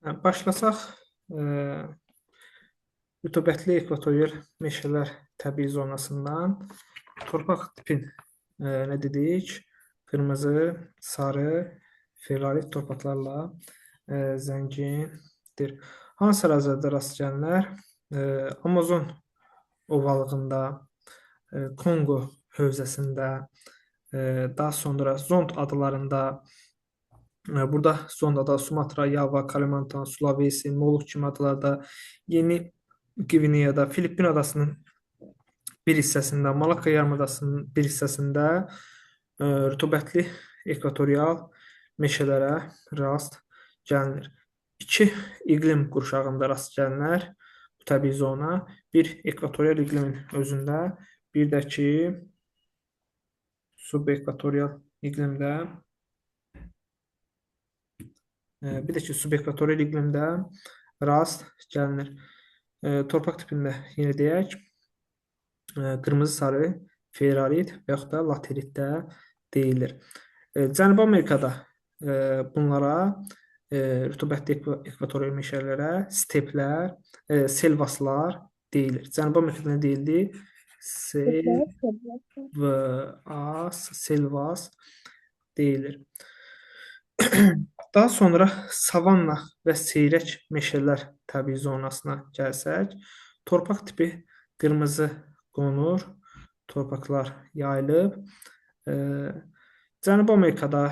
Başlasaq, rütubətli ekvatorial meşələr təbii zonasından torpaq tipin nə dedik? Qırmızı, sarı, feolarit torpaqlarla zəngindir. Hansı ərazilərdə rast gəlinər? Amazon ovalığında, Kongo hövzəsində, daha sonra Zond adalarında, burada Zond ada, Sumatra, Yava, Kalimantan, Sulawesi, Moluq kimi adalarda, Yeni Qvineyada, Filippin adasının bir hissəsində, Malakka yarımadasının bir hissəsində rütubətli ekvatorial meşələrə rast gəlinir. İki iqlim qurşağında rast gəlinər bu təbii zona. Bir ekvatorial iqlimin özündə, bir də ki subekvatorial iqlimdə, rast gəlinir. Torpaq tipində yenə deyək, qırmızı, sarı, feolarit və yaxud da lateritdə deyilir. Cənubi Amerikada bunlara rütubətli ekvatorial meşələrə steplər, selvaslar deyilir. Cənubi Amerikada nə deyildi? Selvas deyilir. Daha sonra savanna və seyrək meşələr təbii zonasına gəlsək, torpaq tipi qırmızı qonur, torpaqlar yayılıb. Cənubi Amerikada,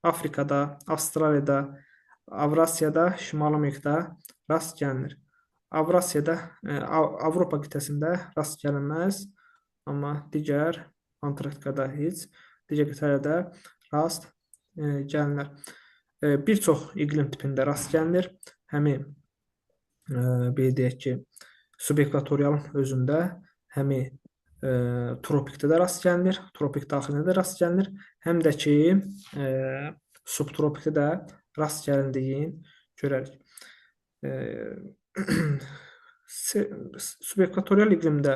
Afrikada, Avstraliyada, Avrasiyada, Şimali Amerikada rast gəlinir. Avrasiyada, Avropa qitəsində rast gəlinməz, amma digər Antarktikada heç, digər qitələrdə rast gəlinir. Bir çox iqlim tipində rast gəlinir. Həmin belə deyək ki, subekvatorialın özündə, həmi tropikdə də rast gəlinir, tropik daxilində də rast gəlinir, həm də ki subtropikdə də rast gəlindiyin görərik. Subekvatorial iqlimdə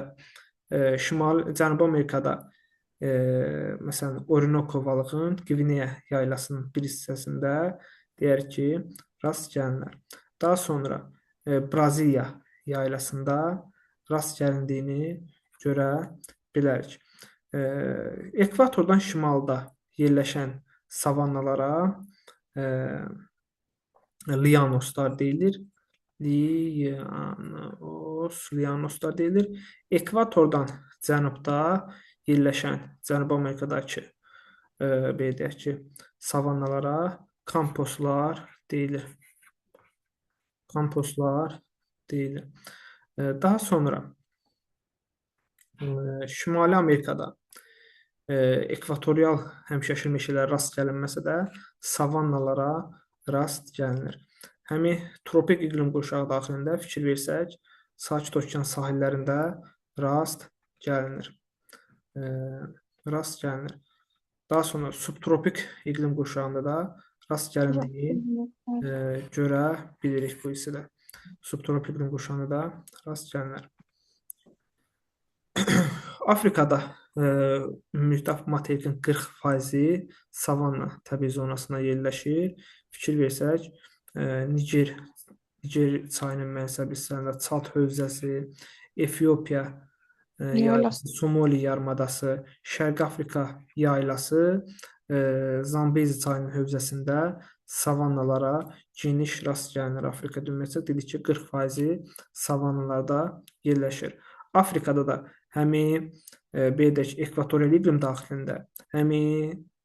Cənubi Amerikada məsələn Orinoco ovalığının Qvineya yaylasının bir hissəsində deyək ki rast gəlinir. Daha sonra Braziliya yaylasında rast gəlindiyini görə bilərik. Ekvatordan şimalda yerləşən savannalara lianoslar deyilir. Lianoslar deyilir. Ekvatordan cənubda yerləşən Cənubi Amerikadakı belə deyək ki, savannalara kamposlar deyilir. Daha sonra Şimali Amerikada ekvatorial həmişəşil meşələrə rast gəlinməsə də savannalara rast gəlinir. Həmi tropik iqlim qurşağı daxilində fikir versək, Sakit Okean sahillərində rast gəlinir. Daha sonra subtropik iqlim qurşağında da rast gəlindiyi görə bilirik bu hissədə. Subtropik iqlim qurşağında da rast gəlinir. Afrikada mütləq materikin 40% savanna təbii zonasına yerləşir. Fikir versək, Niger çayının mənsəb hissələrində Çad hövzəsi, Efiopiya yaylası, Somali yarımadası, Şərqi Afrika yaylası, Zambezi çayının hövzəsində savannalara geniş rast gəlinir. Afrika ümumiyyətlə dedik ki, 40% savannalarda yerləşir. Afrikada da həmi belə deyək, ekvatorial iqlim daxilində, həmi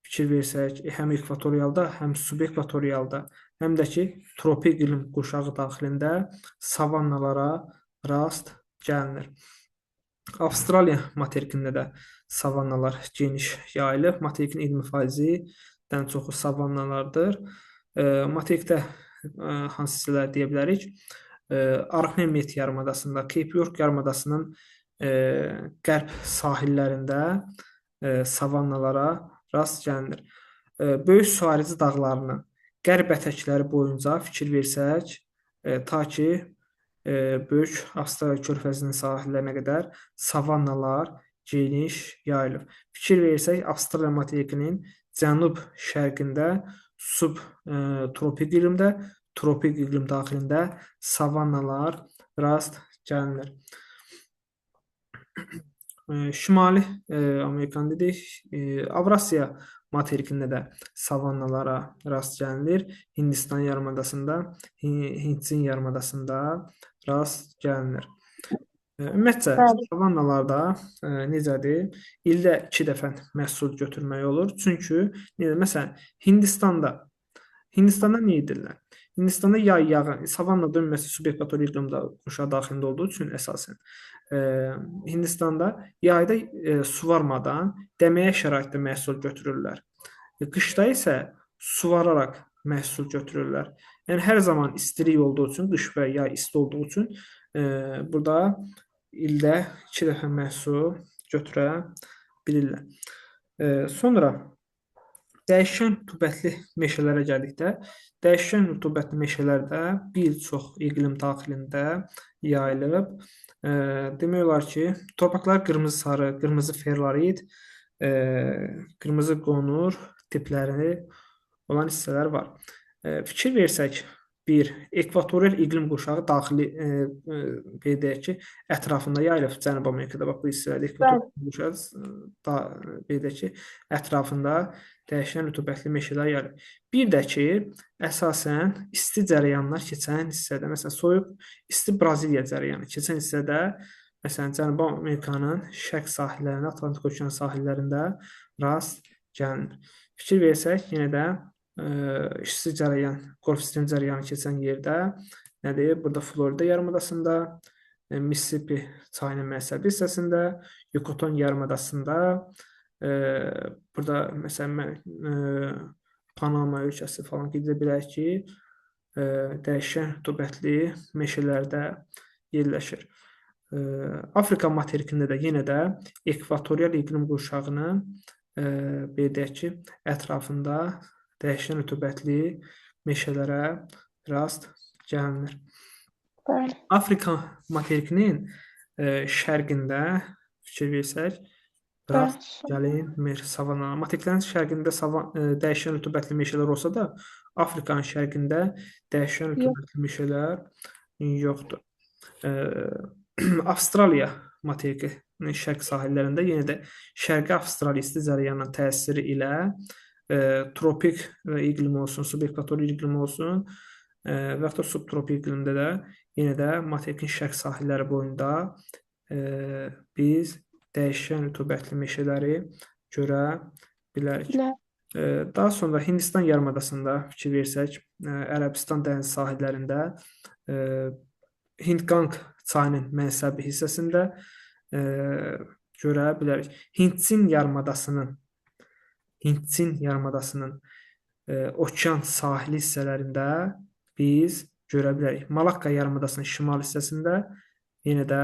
fikir versək, həm ekvatorialda, həm subekvatorialda, həm də ki, tropik iqlim qurşağı daxilində savannalara rast gəlinir. Avstraliya materikində də savannalar geniş yayılıb. Materikin 20%-dən çoxu savannalardır. Materikdə hansı hissələr deyə bilərik? Arximед yarımadasında, Cape York yarımadasının qərb sahillərində savannalara rast gəlinir. Böyük su ayrıcı dağlarının qərb ətəkləri boyunca fikir versək, ta ki Böyük Avstraliya körfəzinin sahillərinə qədər savannalar geniş yayılıb. Fikir versək, Avstraliya materikinin cənub şərqində subtropik iqlimdə, tropik iqlim daxilində savannalar rast gəlinir. Şimali Amerikan dedik, Avrasiya materikində də savannalara rast gəlinir. Hindistan yarımadasında, Hindsin yarımadasında rast gəlinir. Ümumiyyətcə, Bəli. savannalarda necədir? İldə 2 dəfə məhsul götürmək olur. Çünki məsələn, Hindistanda nə edirlər? Hindistanda yay yağın, savannada ümumiyyətlə subekvator iqlimdə quşaq daxilində olduğu üçün əsasən Hindistanda yayda suvarmadan dəməyə şəraitdə məhsul götürürlər. Qışda isə suvararaq məhsul götürürlər. Yəni hər zaman istilik olduğu üçün, qış və yay isti olduğu üçün burada ildə 2 dəfə məhsul götürə bilirlər. Sonra dəyişkən rütubətli meşələrə gəldikdə, dəyişkən rütubətli meşələr də bir çox iqlim daxilində yayılıb. Demək olar ki, torpaqlar qırmızı-sarı, qırmızı ferrorit, qırmızı qonur tipləri olan hissələr var. Fikir versək, bir ekvatorial iqlim qurşağı daxili qeyd edək ki, ətrafında yayılıb Cənubi Amerikada. Bax bu hissələrdə ekvatorial iqlim qurşağı qeyd edək ki, ətrafında dəyişkən rütubətli meşələr yayılıb. Bir də ki, əsasən isti cərəyanlar keçən hissədə, məsələn, soyuq isti Braziliya cərəyanı keçən hissədə, məsələn, Cənubi Amerikanın şərq sahillərində, Atlantik okean sahillərində rast gəlinir. Fikir versək, yenə də isti cərəyan, Qolf sistem cərəyanı keçən yerdə nədir? Burada Florida yarımadasında, Mississippi çayının mənsəbi hissəsində, Yucatan yarımadasında, burada məsələn Panama ölkəsi falan qeyd edə bilərik ki, dəyişkən rütubətli meşələrdə yerləşir. Afrika materikində də yenə də ekvatorial iqlim qurşağının qeyd edək ki, ətrafında dəyişkən rütubətli meşələrə rast gəlinir. Afrika materikinin şərqində fikir versək, rast gəlinmir savanna. Materiklərin şərqində dəyişkən rütubətli meşələr olsa da, Afrikanın şərqində dəyişkən rütubətli meşələr yoxdur. Avstraliya materikinin şərq sahillərində yenə də Şərqi Avstraliya isti cərəyanının təsiri ilə tropik iqlim olsun, subekvatorial iqlim olsun və yaxud da subtropik iqlimdə də yenə də materikin şərq sahilləri boyunda biz dəyişkən rütubətli meşələri görə bilərik. Daha sonra Hindistan yarımadasında fikir versək, Ərəbistan dəniz sahillərində Hindqanq çayının mənsəbi hissəsində görə bilərik. Hindsin yarımadasının okean sahili hissələrində biz görə bilərik. Malakka yarımadasının şimal hissəsində yenə də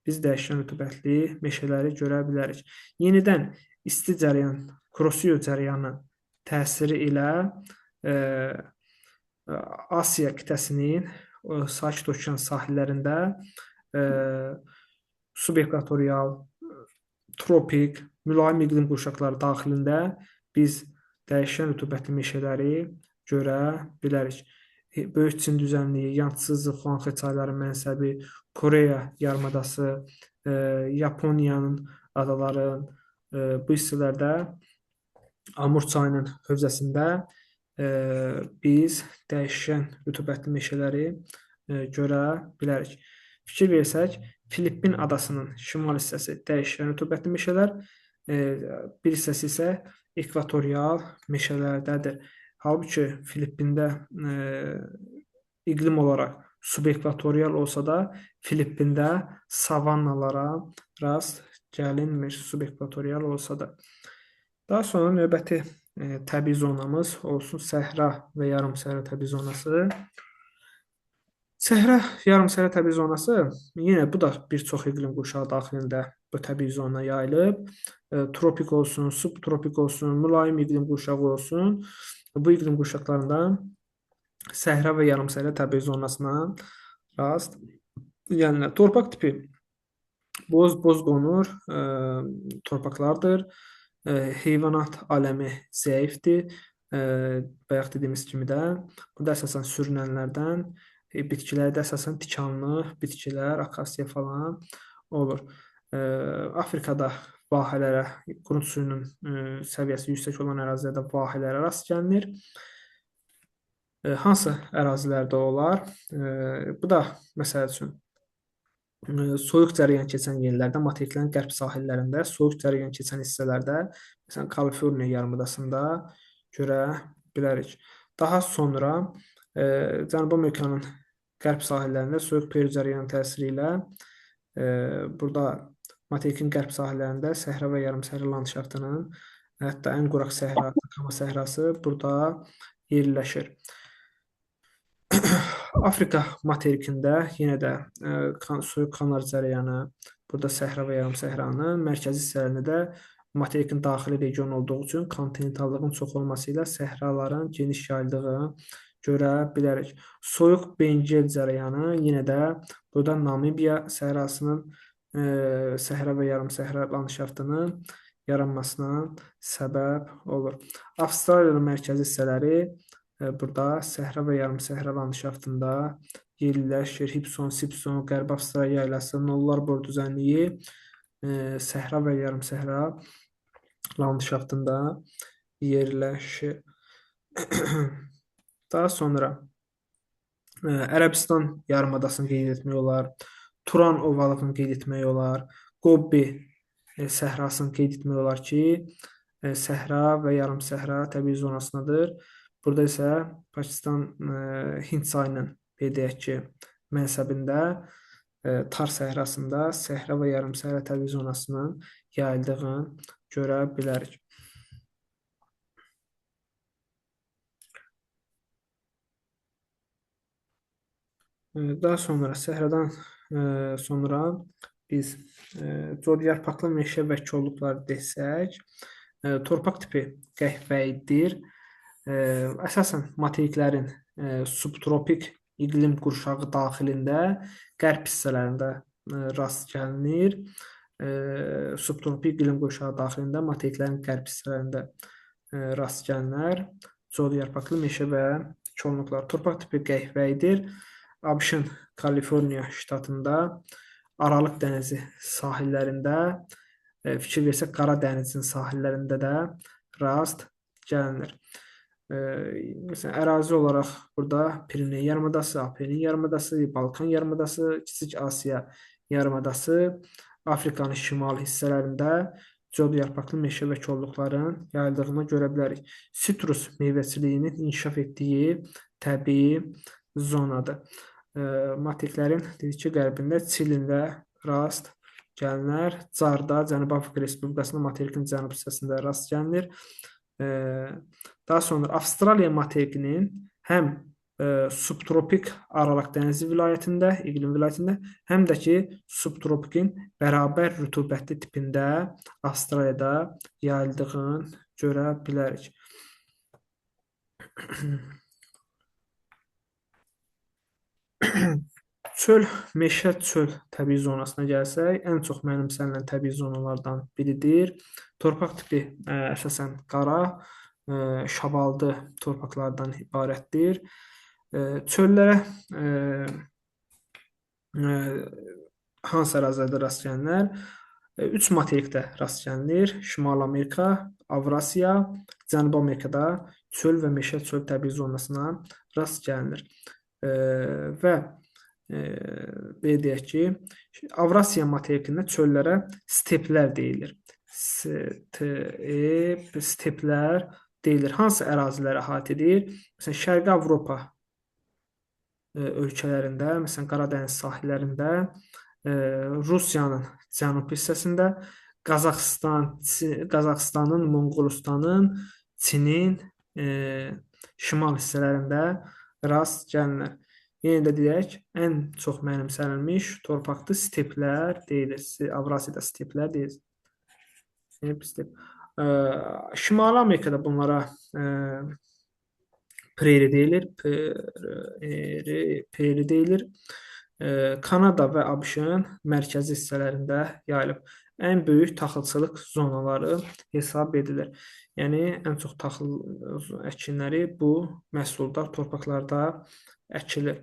biz dəyişkən rütubətli meşələri görə bilərik. Yenidən isti cərəyan, Kuroshio cərəyanının təsiri ilə Asiya qitəsinin sakit okean sahillərində subekvatorial, tropik, mülayim iqlim qurşaqları daxilində biz dəyişkən rütubətli meşələri görə bilərik. Böyük Çin düzənliyi, Yansi, Xuanxe çayların mənsəbi, Koreya yarımadası, Yaponiyanın adaları, bu hissələrdə Amur çayının hövzəsində biz dəyişkən rütubətli meşələri görə bilərik. Fikir versək, Filippin adasının şimal hissəsi dəyişkən rütubətli meşələr, bir hissəsi isə ekvatorial meşələrdədir. Halbuki Filippində iqlim olaraq subekvatorial olsa da, Filippində savannalara rast gəlinmir, subekvatorial olsa da. Daha sonra növbəti təbii zonamız olsun səhra və yarımsəhra təbii zonası. Səhra yarımsəhra təbii zonası, yenə bu da bir çox iqlim qurşağı daxilində bu təbii zona yayılıb. Tropik olsun, subtropik olsun, mülayim iqlim qurşağı olsun. Bu iqlim qurşaqlarından səhra və yarımsəhra təbii zonasına rast gəlinir. Torpaq tipi boz qonur torpaqlardır. Heyvanat aləmi zəifdir. E, Bayaq dediyimiz kimi də burada əsasən sürünənlərdən, bitkilərdə əsasən tikanlı bitkilər, akasiya falan olur. E, Afrikada vahələrə, qurut suyunun səviyyəsi yüksək olan ərazilərdə vahələrə rast gəlinir. Hansı ərazilərdə olar? Bu da məsəl üçün soyuq cərəyan keçən yerlərdə, materiklərin qərb sahillərində, soyuq cərəyan keçən hissələrdə, məsələn, Kaliforniya yarımadasında görə bilərik. Daha sonra Cənubi Amerikanın qərb sahillərində soyuq periyod cərəyanı təsiri ilə burada materikin qərb sahillərində səhra və yarımsəhra landşaftının, hətta ən quraq səhra, Atacama səhrası burada yerləşir. Afrika materikində yenə də soyuq kanal cərəyanı, burada səhra və yarımsəhranın mərkəzi hissələrində də materikin daxili region olduğu üçün kontinentallığın çox olması ilə səhraların geniş yayıldığını görə bilərik. Soyuq Bengel cərəyanı yenə də burada Namibiya səhrasının səhra və yarımsəhra landşaftının yaranmasına səbəb olur. Avstraliyanın mərkəzi hissələri burada səhra və yarımsəhra landşaftında yerləşir. Hibson, Sipson, Qərbi Avstraliya yaylası, Nollar Bor düzənliyi səhra və yarımsəhra landşaftında yerləşir. Daha sonra Ərəbistan yarımadasını qeyd etmək olar. Turan ovalığını qeyd etmək olar. Qobbi səhrasını qeyd etmək olar ki, səhra və yarımsəhra təbii zonasındadır. Burada isə Pakistan Hind çayının qeyd edək ki, mənsəbində Tar səhrasında səhra və yarımsəhra təbii zonasının yayıldığını görə bilərik. Daha sonra səhradan sonra biz codyarpaqlı meşə və kolluqları desək, torpaq tipi qəhvəyidir. Əsasən materiklərin subtropik iqlim qurşağı daxilində qərb hissələrində rast gəlinir. Subtropik iqlim qurşağı daxilində materiklərin qərb hissələrində rast gəlinər. Codyarpaqlı meşə və kolluqlar. Torpaq tipi qəhvəyidir. ABŞ-ın Kaliforniya ştatında Aralıq dənizi sahillərində, fikir versək Qara dənizin sahillərində də rast gəlinir. Məsələn, ərazi olaraq burada Pireneya yarımadası, Apennin yarımadası, Balkan yarımadası, Kiçik Asiya yarımadası, Afrikanın şimal hissələrində codyarpaqlı meşə və kolluqların yayıldığını görə bilərik. Sitrus meyvəçiliyinin inkişaf etdiyi təbii zonadır. Materiklərin qərbində Çilində rast gəlinir. Carda, Cənubi Afrika Respublikasının materikin cənub hissəsində rast gəlinir. Daha sonra Avstraliya materikinin həm subtropik Aralıq dənizi vilayətində, iqlim vilayətində, həm də ki subtropikin bərabər rütubətli tipində Avstraliyada yayıldığını görə bilərik. Çöl, meşə çöl təbii zonasına gəlsək, ən çox mənimsənilən təbii zonalardan biridir. Torpaq tipi əsasən qara, şabaldı torpaqlardan ibarətdir. Çöllərə hansı ərazilərdə rast gəlinir? 3 materikdə rast gəlinir. Şimali Amerika, Avrasiya, Cənubi Amerikada çöl və meşə çöl təbii zonasına rast gəlinir. Və belə deyək ki, Avrasiya materikində çöllərə steplər deyilir. Steplər deyilir. Hansı ərazilər əhatə edir? Məsələn, Şərqi Avropa ölkələrində, məsələn, Qara dəniz sahillərində, Rusiyanın cənub hissəsində, Qazaxıstanın, Monqolistanın, Çinin şimal hissələrində rast gəlinir. Yenə də deyək, ən çox mənimsənilmiş torpaqlı steplər deyilir. Avrasiyada steplər deyilir. Şimali Amerikada bunlara prairie deyilir. Prairie deyilir. Kanada və ABŞ-ın mərkəzi hissələrində yayılıb. ən böyük taxılçılıq zonaları hesab edilir. Yəni ən çox taxıl əkinləri bu məhsuldar torpaqlarda əkilir.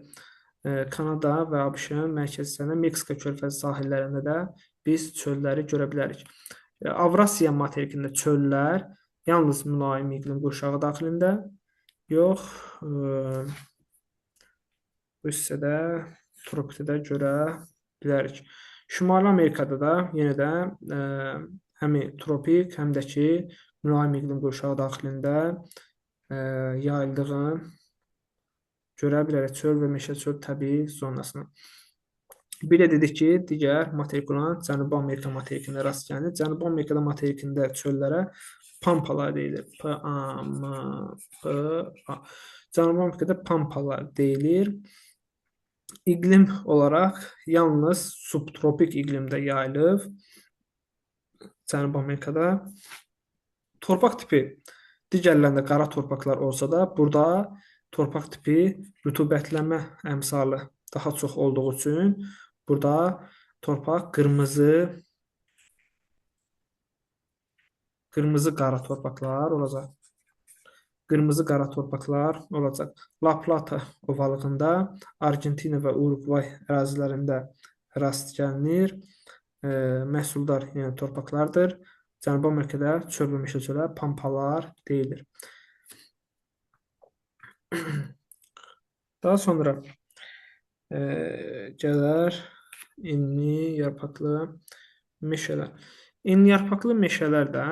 Kanada və ABŞ-ın mərkəzi hissəsində, Meksika körfəzi sahillərində də biz çölləri görə bilərik. Avrasiya materikində çöllər yalnız mülayim iqlim qurşağı daxilində, yox, bu hissədə tropikdə görə bilərik. Şimali Amerikada da yenə də həm tropik, həm də ki, mülayim iqlim qurşağı daxilində yayıldığını görə bilərik. Çöl və meşə çöl təbii zonasına. Bir də dedik ki, digər materik olan Cənubi Amerika materikində rast gəlinir. Cənubi Amerikada materikində çöllərə pampalar deyilir. P-A-M-P-A. Cənubi Amerikada pampalar deyilir. İqlim olaraq yalnız subtropik iqlimdə yayılıb. Cənubi Amerikada torpaq tipi digərlərində qara torpaqlar olsa da, burada torpaq tipi rütubətlənmə əmsalı daha çox olduğu üçün burada torpaq qırmızı qara torpaqlar olacaq. Qırmızı qara torpaqlar olacaq. La Plata ovalığında, Argentina və Uruguay ərazilərində rast gəlinir. Məhsuldar yəni torpaqlardır. Cənubi Amerikada çöl və meşə çölə pampalar deyilir. Daha sonra gələr enli yarpaqlı meşələr. Enli yarpaqlı meşələr də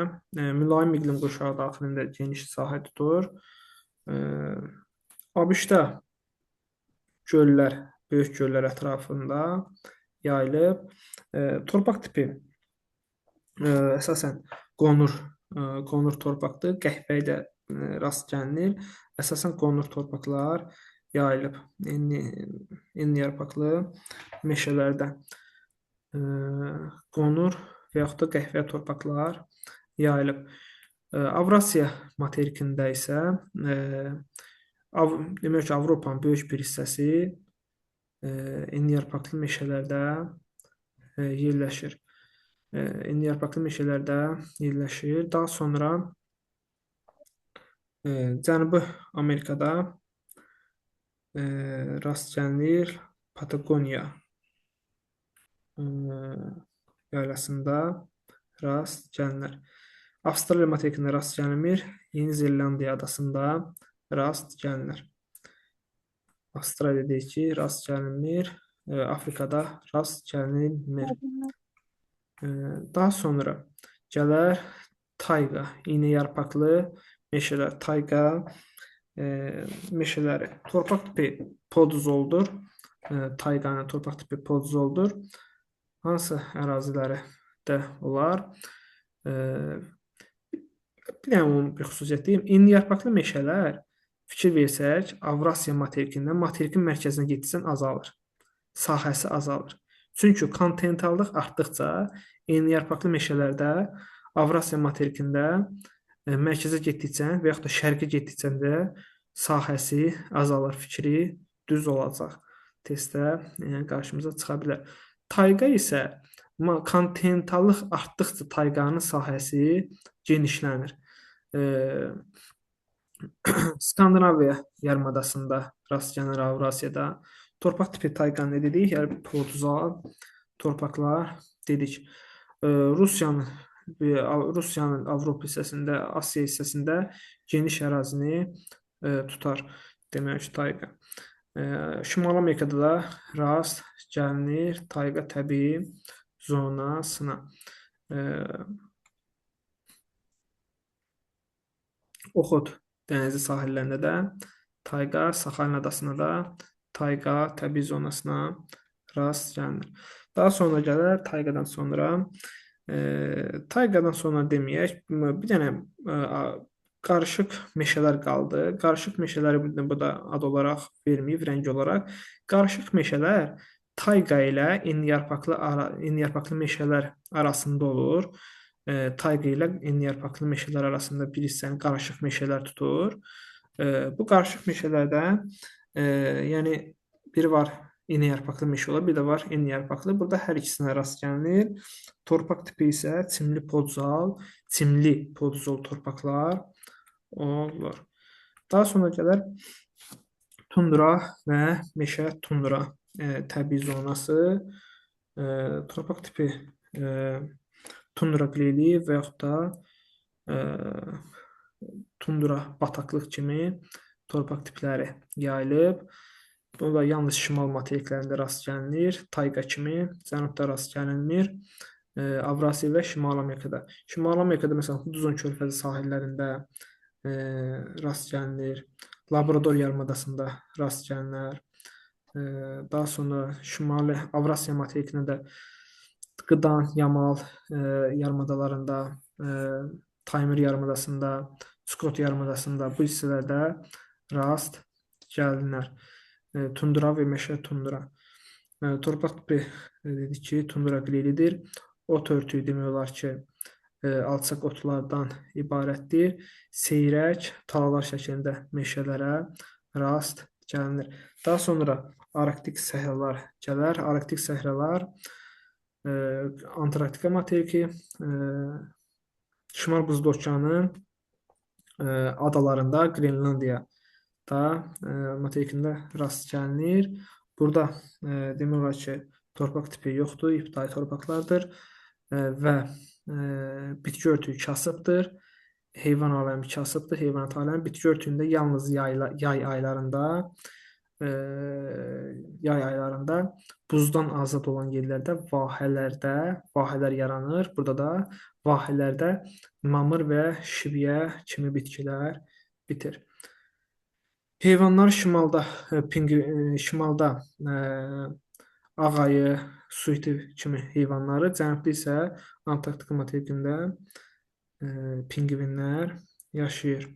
mülayim iqlim qurşağı daxilində geniş sahə tutur. ABŞ-da göllər, böyük göllər ətrafında yayılıb. Torpaq tipi əsasən qonur torpaqdır. Qəhvəyə rast gəlinir. Əsasən qonur torpaqlar yayılıb. Enli yarpaqlı meşələrdə qonur və yaxud da qəhvəyə torpaqlar yayılıb. Avrasiya materikində isə demək ki, Avropanın böyük bir hissəsi enli yarpaqlı meşələrdə yerləşir. Enli yarpaqlı meşələrdə yerləşir. Daha sonra Cənubi Amerikada rast gəlinir. Patagoniya yaylasında rast gəlinir. Avstraliya materikində rast gəlinmir. Yeni Zelandiya adasında rast gəlinir. Avstraliya deyir ki, rast gəlinmir. Afrikada rast gəlinmir. Daha sonra gələr tayqa, iynə yarpaqlı meşələr. Tayqa meşələri. Torpaq tipi podzoldur. Tayqanın torpaq tipi podzoldur. Hansı əraziləri də olar? Bir dənə onun bir xüsusiyyət deyim. Enli yarpaqlı meşələr fikir versək, Avrasiya materikindən materikin mərkəzinə getdikcə azalır. Sahəsi azalır. Çünki kontinentallıq artdıqca enli yarpaqlı meşələrdə Avrasiya materikində mərkəzə getdikcə və yaxud da şərqə getdikcə də sahəsi azalır. Fikri düz olacaq. Testdə qarşımıza çıxa bilər. Tayqa isə kontinentallıq artdıqca tayqanın sahəsi genişlənir. Skandinaviya yarımadasında rast gəlinir Avrasiyada. Torpaq tipi tayqa nə dedik? Yəni podzal torpaqlar dedik. Rusiyanın Avropa hissəsində, Asiya hissəsində geniş ərazini tutar. Demək ki, tayqa. Şimali Amerikada da rast gəlinir tayqa təbii zonasına. Oxud dənizi sahillərində də tayqa, Saxalin adasına da tayqa təbii zonasına rast gəlinir. Daha sonra gələr tayqadan sonra deməyək, bir dənə qarışıq meşələr qaldı. Qarışıq meşələri bu da ad olaraq verməyib, rəng olaraq. Qarışıq meşələr tayqa ilə enli yarpaqlı meşələr arasında olur. Tayqa ilə enli yarpaqlı meşələr arasında bir hissəni qarışıq meşələr tutur. Bu qarışıq meşələrdə yəni biri var enli yarpaqlı meşə olar, bir də var enli yarpaqlı. Burada hər ikisinə rast gəlinir. Torpaq tipi isə çimli podzal, çimli podzol torpaqlar olur. Daha sonra gələr tundra və meşə tundra təbii zonası. Torpaq tipi tundra qleyli və yaxud da e, tundra bataqlıq kimi torpaq tipləri yayılıb. Burada yalnız şimal materiklərində rast gəlinir. Tayqa kimi cənubda rast gəlinmir. Avrasiya və Şimali Amerikada. Şimali Amerikada məsələn Hudson körfəzi sahillərində rast gəlinir. Labrador yarımadasında rast gəlinir. Daha sonra Şimali Avrasiya materikində də Qıdan, Yamal yarımadalarında, Taymır yarımadasında, Çukot yarımadasında bu hissələrdə rast gəlinir. Tundra və meşə tundra. Torpaq tipi dedik ki, tundra qleylidir. Ot örtüyü demək olar ki, alçaq otlardan ibarətdir. Seyrək talalar şəklində meşələrə rast gəlinir. Daha sonra Arktik səhralar gələr. Arktik səhralar Antarktika materiki, Şimal Buzlu Okeanın adalarında, Qrenlandiya da materikində rast gəlinir. Burada demək olar ki, torpaq tipi yoxdur, ibtidai torpaqlardır və bitki örtüyü kasıbdır. Heyvan aləmi kasıbdır. Heyvanat aləmi bitki örtüyündə yalnız yay aylarında buzdan azad olan yerlərdə vahələr yaranır. Burada da vahələrdə mamır və şivyə kimi bitkilər bitir. Heyvanlar şimalda ağayı, suiti kimi heyvanları, cənubda isə Antarktika materikində pinqvinlər yaşayır.